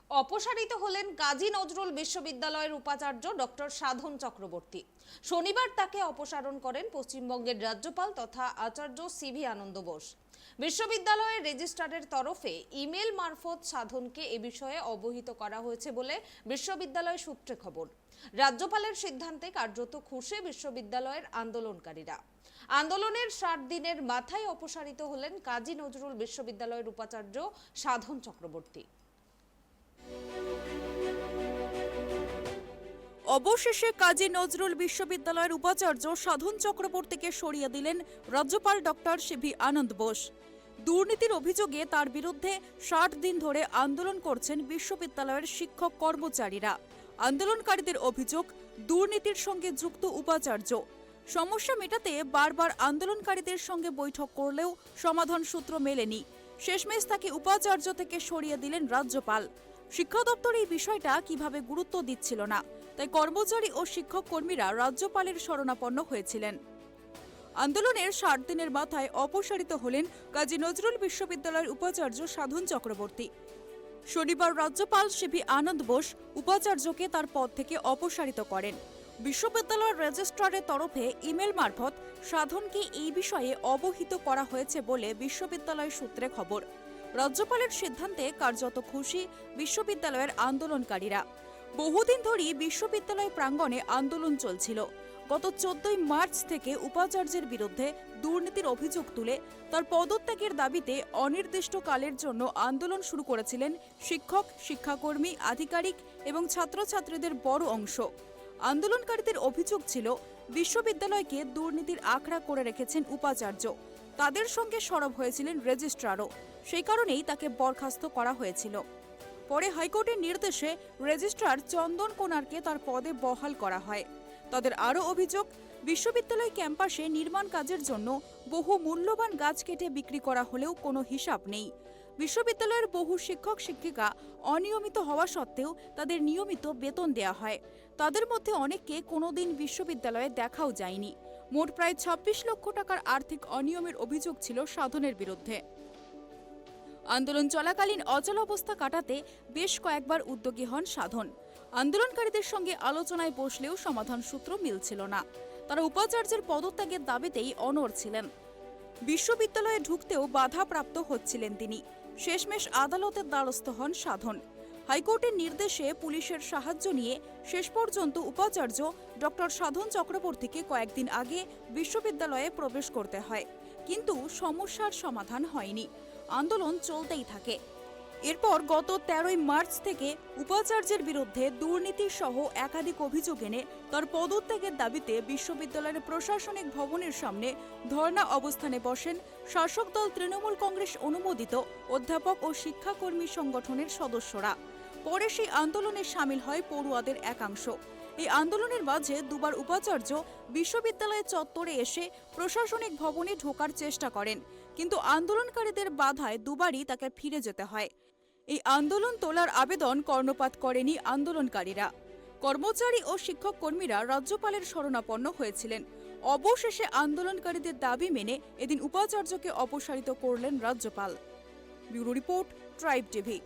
অপসারিত হলেন কাজী নজরুল বিশ্ববিদ্যালয়ের উপাচার্য ডক্টর সাধন চক্রবর্তী। শনিবার তাকে অপসারণ করেন পশ্চিমবঙ্গের রাজ্যপাল তথা আচার্য সিভি আনন্দ বোস। বিশ্ববিদ্যালয়ের রেজিস্ট্রারের তরফে ইমেল মারফত সাধনকে এ বিষয়ে অবহিত করা হয়েছে বলে বিশ্ববিদ্যালয় সূত্রে খবর। রাজ্যপালের সিদ্ধান্তে কার্যত খুশি বিশ্ববিদ্যালয়ের আন্দোলনকারীরা। আন্দোলনের 60 দিনের মাথায় অপসারিত হলেন কাজী নজরুল বিশ্ববিদ্যালয়ের উপাচার্য সাধন চক্রবর্তী। অবশেষে কাজী নজরুল বিশ্ববিদ্যালয়ের উপাচার্য সাধন চক্রবর্তীকে সরিয়ে দিলেন রাজ্যপাল ডক্টর সিভি আনন্দ বোস। দুর্নীতির অভিযোগে তার বিরুদ্ধে 60 দিন ধরে আন্দোলন করছেন বিশ্ববিদ্যালয়ের শিক্ষক কর্মচারীরা। আন্দোলনকারীদের অভিযোগ, দুর্নীতির সঙ্গে যুক্ত উপাচার্য। সমস্যা মেটাতে বারবার আন্দোলনকারীদের সঙ্গে বৈঠক করলেও সমাধান সূত্র মেলেনি। শেষমেশ তাকে উপাচার্য থেকে সরিয়ে দিলেন রাজ্যপাল। শিক্ষা দপ্তর এই বিষয়টা কিভাবে গুরুত্ব দিচ্ছিল না, তাই কর্মচারী ও শিক্ষক কর্মীরা রাজ্যপালের শরণাপন্ন হয়েছিলেন। আন্দোলনের 60 দিনের মাথায় অপসারিত হলেন কাজী নজরুল বিশ্ববিদ্যালয়ের উপাচার্য সাধন চক্রবর্তী। শনিবার রাজ্যপাল সিভি আনন্দ বোস উপাচার্যকে তার পদ থেকে অপসারিত করেন। বিশ্ববিদ্যালয়ের রেজিস্ট্রারের তরফে ইমেল মারফত সাধনকে এই বিষয়ে অবহিত করা হয়েছে বলে বিশ্ববিদ্যালয় সূত্রে খবর। রাজ্যপালের সিদ্ধান্তে কার্যত খুশি বিশ্ববিদ্যালয়ের আন্দোলনকারীরা। বহুদিন ধরেই বিশ্ববিদ্যালয় প্রাঙ্গণে আন্দোলন চলছিল। গত 14 মার্চ থেকে উপাচার্যের বিরুদ্ধে দুর্নীতির অভিযোগ তুলে তার পদত্যাগের দাবিতে অনির্দিষ্টকালের জন্য আন্দোলন শুরু করেছিলেন শিক্ষক, শিক্ষাকর্মী, আধিকারিক এবং ছাত্রছাত্রীদের বড় অংশ। আন্দোলনকারীদের অভিযোগ ছিল, বিশ্ববিদ্যালয়কে দুর্নীতির আখড়া করে রেখেছেন উপাচার্য। তাদের সঙ্গে সরব হয়েছিলেন রেজিস্ট্রারও। সেই কারণেই তাকে বরখাস্ত করা হয়েছিল। পরে হাইকোর্টের নির্দেশে রেজিস্ট্রার চন্দন কোনারকে তার পদে বহাল করা হয়। তাদের আরও অভিযোগ, বিশ্ববিদ্যালয় ক্যাম্পাসে নির্মাণ কাজের জন্য বহু মূল্যবান গাছ কেটে বিক্রি করা হলেও কোনো হিসাব নেই। বিশ্ববিদ্যালয়ের বহু শিক্ষক শিক্ষিকা অনিয়মিত হওয়া সত্ত্বেও তাদের নিয়মিত বেতন দেওয়া হয়। তাদের মধ্যে অনেককে কোনোদিন বিশ্ববিদ্যালয়ে দেখাও যায়নি। মোট প্রায় 26 লক্ষ টাকার আর্থিক অনিয়মের অভিযোগ ছিল সাধনের বিরুদ্ধে। আন্দোলন চলাকালীন অচলাবস্থা কাটাতে বেশ কয়েকবার উদ্যোগী হন সাধন। আন্দোলনকারীদের সঙ্গে আলোচনায় বসলেও সমাধান সূত্র মিলছিল না। তারা উপাচার্যের পদত্যাগের দাবিতেই অনড় ছিলেন। বিশ্ববিদ্যালয়ে ঢুকতেও বাধাপ্রাপ্ত হচ্ছিলেন তিনি। শেষমেশ আদালতের দ্বারস্থ হন সাধন। হাইকোর্টের নির্দেশে পুলিশের সাহায্য নিয়ে শেষ পর্যন্ত উপাচার্য ডক্টর সাধন চক্রবর্তীকে কয়েকদিন আগে বিশ্ববিদ্যালয়ে প্রবেশ করতে হয়। কিন্তু সমস্যার সমাধান হয়নি। আন্দোলন চলতেই থাকে। এরপর গত 13 মার্চ থেকে উপাচার্যের বিরুদ্ধে দুর্নীতি সহ একাধিক অভিযোগ এনে তার পদত্যাগের দাবিতে বিশ্ববিদ্যালয়ের প্রশাসনিক ভবনের সামনে ধর্ণা অবস্থানে বসেন শাসক দল তৃণমূল কংগ্রেস অনুমোদিত অধ্যাপক ও শিক্ষাকর্মী সংগঠনের সদস্যরা। পরে সেই আন্দোলনে সামিল হয় পড়ুয়াদের একাংশ। এই আন্দোলনের মাঝে দুবার উপাচার্য বিশ্ববিদ্যালয়ের চত্বরে এসে প্রশাসনিক ভবনে ঢোকার চেষ্টা করেন, কিন্তু আন্দোলনকারীদের বাধায় দুবারই তাকে ফিরে যেতে হয়। এই আন্দোলন তোলার আবেদন কর্ণপাত করেনি আন্দোলনকারীরা। কর্মচারী ও শিক্ষক কর্মীরা রাজ্যপালের শরণাপন্ন হয়েছিলেন। অবশেষে আন্দোলনকারীদের দাবি মেনে এদিন উপাচার্যকে অপসারিত করলেন রাজ্যপাল। Bureau report, tribe TV.